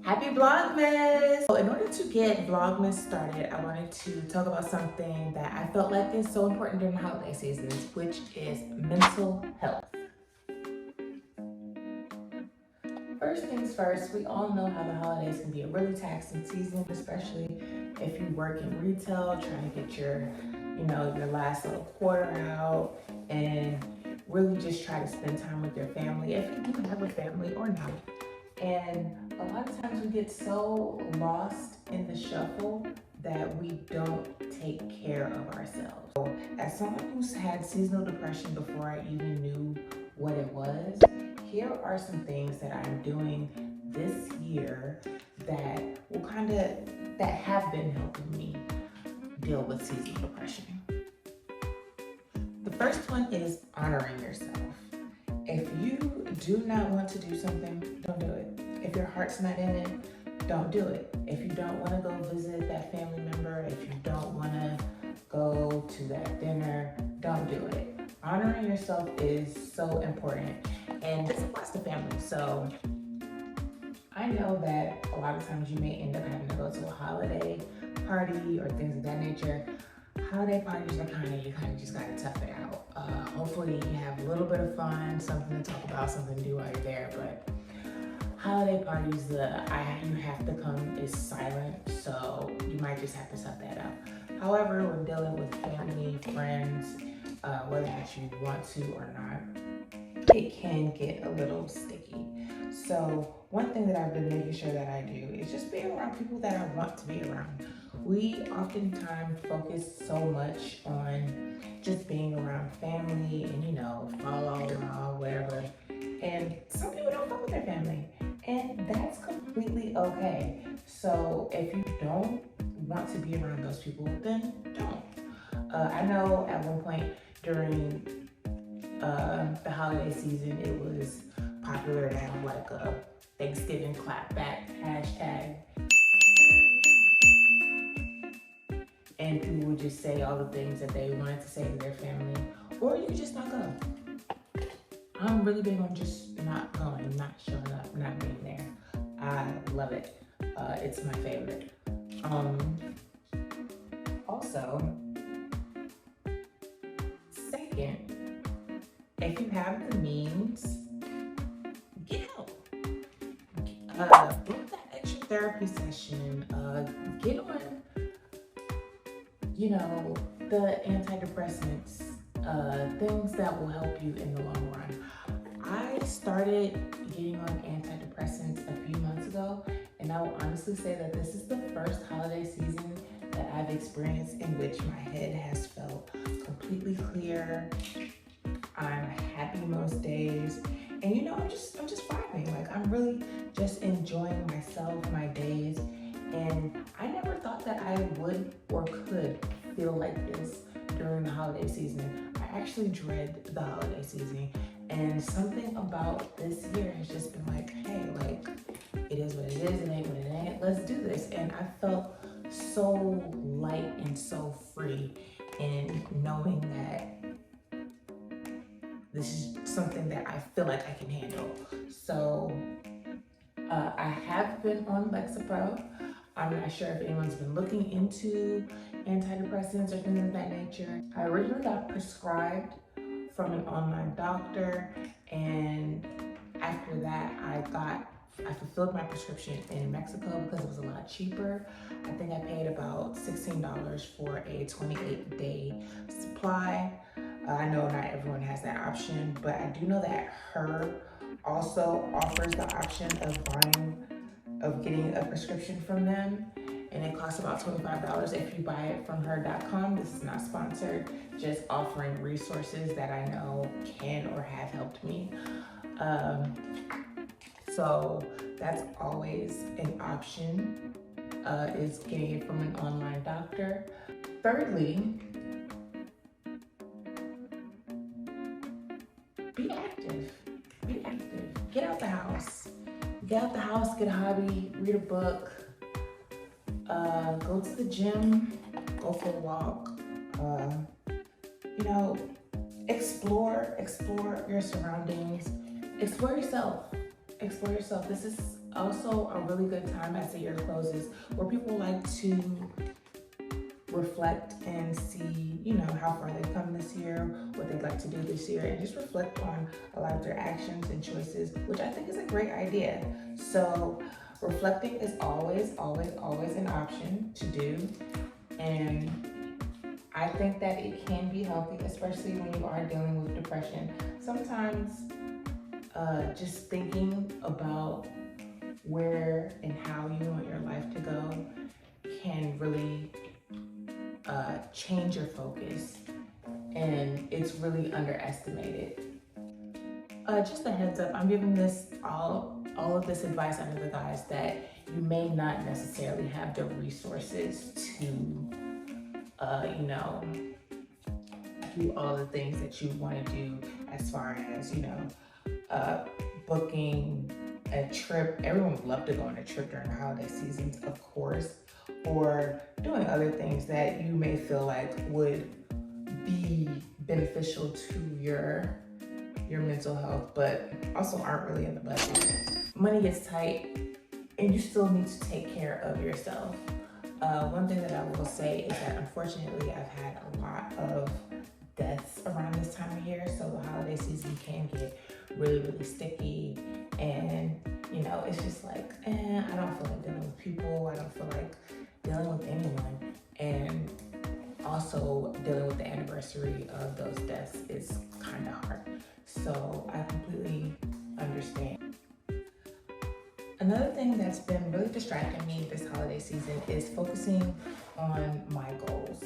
Happy Vlogmas! So in order to get Vlogmas started, I wanted to talk about something that I felt like is so important during the holiday seasons, which is mental health. First things first, we all know how the holidays can be a really taxing season, especially if you work in retail, trying to get your last little quarter out and really just try to spend time with your family, if you do have a family or not. And a lot of times we get so lost in the shuffle that we don't take care of ourselves. So, as someone who's had seasonal depression before I even knew what it was, here are some things that I'm doing this year that have been helping me deal with seasonal depression. The first one is honoring yourself. If you do not want to do something, don't do it. If your heart's not in it, don't do it. If you don't want to go visit that family member, if you don't want to go to that dinner, don't do it. Honoring yourself is so important, and this applies to family. So I know that a lot of times you may end up having to go to a holiday party or things of that nature. Holiday parties are you kind of just gotta tough it out. Hopefully you have a little bit of fun, something to talk about, something to do while you're there. But holiday parties, you have to come is silent, so you might just have to tough that out. However, when dealing with family, friends, whether that you want to or not, it can get a little sticky. So one thing that I've been making sure that I do is just be around people that I want to be around. We oftentimes focus so much on just being around family and, follow along, whatever. And some people don't fuck with their family, and that's completely okay. So if you don't want to be around those people, then don't. I know at one point during the holiday season, it was popular to have like a Thanksgiving clap back hashtag. And people would just say all the things that they wanted to say to their family, or you could just not go. I'm really big on just not going, not showing up, not being there. I love it. It's my favorite. Also, second, if you have the means, get help. Book that extra therapy session. Get on the antidepressants, things that will help you in the long run. I started getting on antidepressants a few months ago, and I will honestly say that this is the first holiday season that I've experienced in which my head has felt completely clear. I'm happy most days, and I'm just vibing. Like, I'm really just enjoying myself, my days. And I never thought that I would or could feel like this during the holiday season. I actually dread the holiday season. And something about this year has just been like, hey, like, it is what it is, it ain't what it ain't. Let's do this. And I felt so light and so free in knowing that this is something that I feel like I can handle. So I have been on Lexapro. I'm not sure if anyone's been looking into antidepressants or things of that nature. I originally got prescribed from an online doctor, and after that I fulfilled my prescription in Mexico because it was a lot cheaper. I think I paid about $16 for a 28-day supply. I know not everyone has that option, but I do know that her also offers the option of getting a prescription from them, and it costs about $25 if you buy it from her.com. This is not sponsored, just offering resources that I know can or have helped me. So that's always an option, is getting it from an online doctor. Thirdly, be active. Be active. Get out the house. Get out the house, get a hobby, read a book, go to the gym, go for a walk, explore your surroundings, explore yourself. This is also a really good time as the year closes where people like to reflect and see, how far they've come this year, what they'd like to do this year, and just reflect on a lot of their actions and choices, which I think is a great idea. So reflecting is always, always, always an option to do. And I think that it can be healthy, especially when you are dealing with depression. Sometimes just thinking about where and how you want your life to go can really change your focus, and it's really underestimated. Just a heads up, I'm giving this all of this advice under the guise that you may not necessarily have the resources to do all the things that you want to do, as far as booking a trip. Everyone would love to go on a trip during the holiday seasons, of course, or doing other things that you may feel like would be beneficial to your mental health, but also aren't really in the budget. Money gets tight, and you still need to take care of yourself. One thing that I will say is that unfortunately I've had a lot of deaths around this time of year, so the holiday season can get really, really sticky, and it's just like, I don't feel like dealing with people, I don't feel like dealing with anyone, and also dealing with the anniversary of those deaths is kind of hard. So I completely understand. Another thing that's been really distracting me this holiday season is focusing on my goals.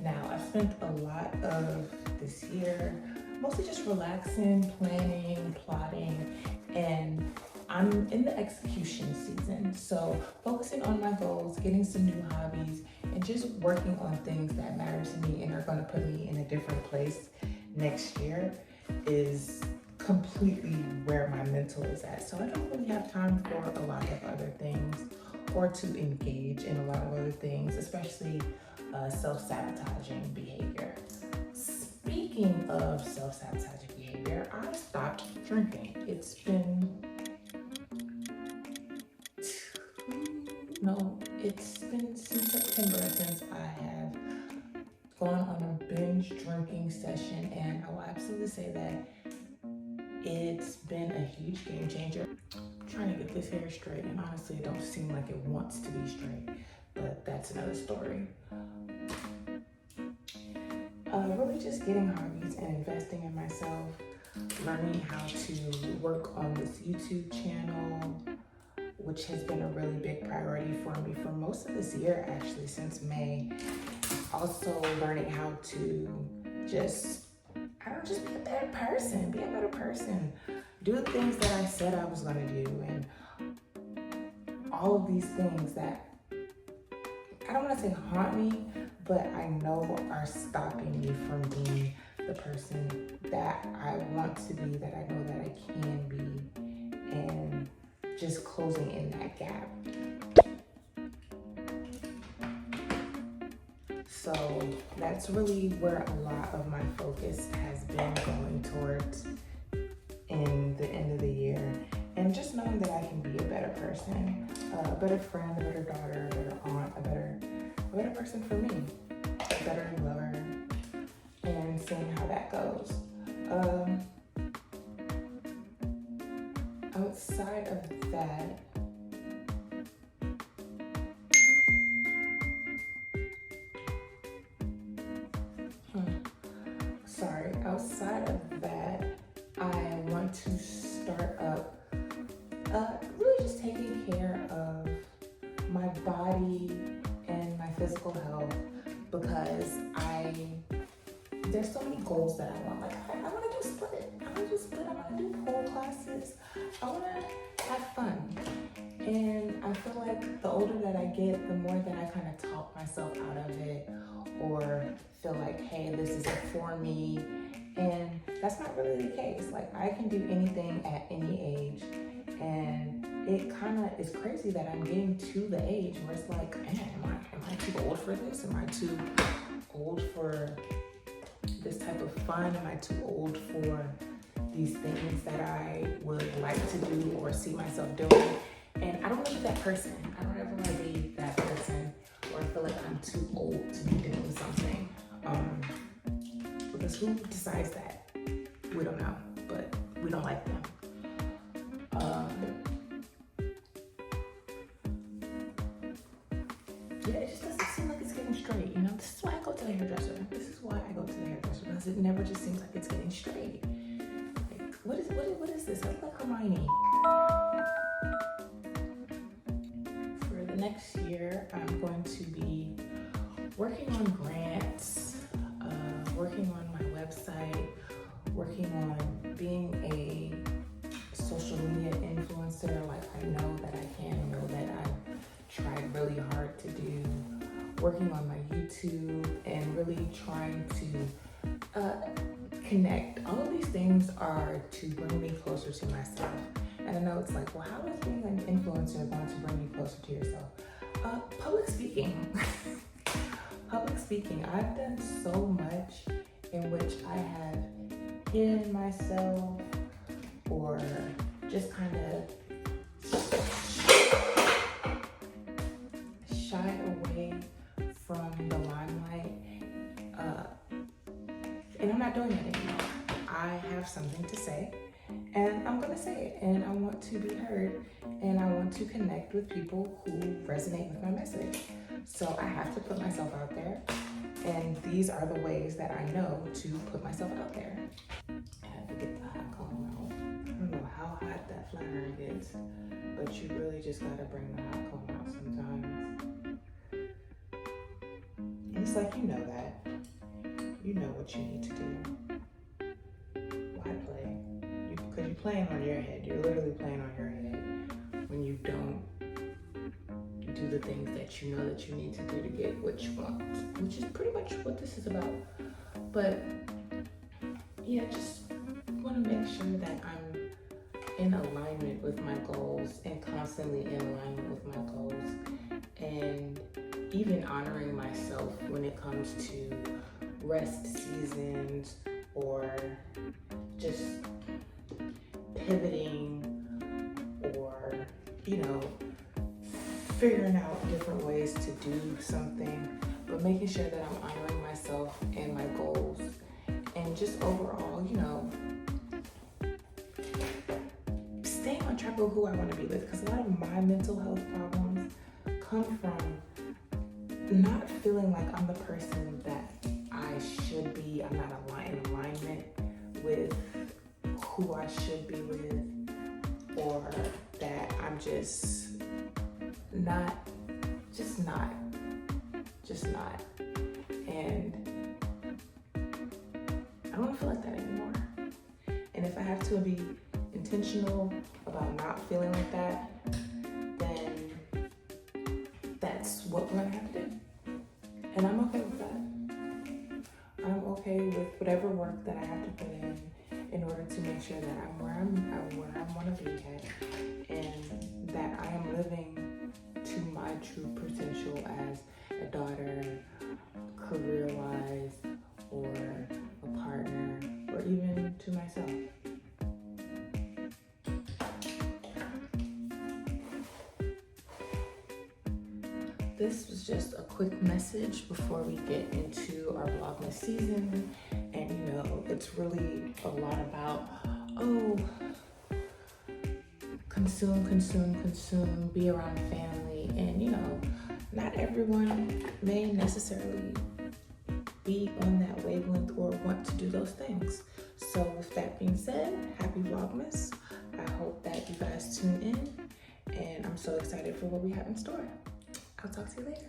Now, I've spent a lot of this year mostly just relaxing, planning, plotting, and I'm in the execution season. So focusing on my goals, getting some new hobbies, and just working on things that matter to me and are going to put me in a different place next year is completely where my mental is at. So I don't really have time for a lot of other things, or to engage in a lot of other things, especially self-sabotaging behavior. Speaking of self-sabotaging behavior, I stopped drinking. It's been since September since I have gone on a binge drinking session, and I will absolutely say that it's been a huge game changer. I'm trying to get this hair straight, and honestly it don't seem like it wants to be straight, but that's another story. Really just getting hobbies and investing in myself, learning how to work on this YouTube channel, which has been a really big priority for me for most of this year, actually, since May. Also learning how to just be a better person, do the things that I said I was gonna do, and all of these things that I don't wanna say haunt me, but I know are stopping me from being the person that I want to be, that I know that I can be, and just closing in that gap. So that's really where a lot of my focus has been going towards in the end of the year. And just knowing that I can be a better person, a better friend, a better daughter, a better aunt, a better person for me, a better lover, and seeing how that goes. Outside of that, I want to start up really just taking care of my body and my physical health, because there's so many goals that I want. Like I want to do split. I want to do pole classes. I want to have fun. And I feel like the older that I get, the more that I kind of talk myself out of it, or feel like, hey, this isn't for me. And that's not really the case. Like I can do anything at any age. And it kind of is crazy that I'm getting to the age where it's like, man, am I too old for this? Am I too old for this type of fun? Am I too old for these things that I would like to do or see myself doing? And I don't want to be that person. I don't ever want to be that person or feel like I'm too old to be doing something. Because who decides that? We don't know, but we don't like them. Yeah, it just doesn't seem like it's getting straight, you know? This is why I go to the hairdresser. This is why I go to the hairdresser, because it never just seems like it's getting straight. Like, what is this? I look like Hermione. For the next year, I'm going to be working on grants, working on my website, working on being a social media influencer like I know that I can, know that I've tried really hard to do, working on my YouTube and really trying to connect. All of these things are to bring me closer to myself. And I know it's like, well, how is being an influencer going to bring you closer to yourself? Public speaking. Public speaking. I've done so much in which I have hidden myself or just kind of shy away from the limelight. And I'm not doing that anymore. I have something to say and I'm gonna say it, and I want to be heard, and I want to connect with people who resonate with my message. So I have to put myself out there, and these are the ways that I know to put myself out there. I have to get the hot comb out. I don't know how hot that flat iron gets, but you really just gotta bring the hot comb out sometimes. It's like, you know that. You know what you need to do. Why play? Because you're playing on your head. You're literally playing on your head when you don't do the things that you know that you need to do to get what you want, which is pretty much what this is about. But yeah, just want to make sure that I'm in alignment with my goals and constantly in alignment with my goals, and even honoring myself when it comes to rest seasons or just pivoting or, you know, figuring out different ways to do something, but making sure that I'm honoring myself and my goals, and just overall, you know, staying on track of who I want to be with, because a lot of my mental health problems come from not feeling like I'm the person that I should be. I'm not in alignment with who I should be with, or that I'm just not. And I don't want to feel like that anymore. And if I have to be intentional about not feeling like that, then that's what we're gonna have to do. And I'm okay with that. I'm okay with whatever work that I have to put in order to make sure that I'm where I want to be at, and that I am living to my true potential as a daughter, career-wise, or a partner, or even to myself. This was just a quick message before we get into our Vlogmas season. And you know, it's really a lot about, consume, be around family. And you know, not everyone may necessarily be on that wavelength or want to do those things. So with that being said, happy Vlogmas. I hope that you guys tune in, and I'm so excited for what we have in store. I'll talk to you later.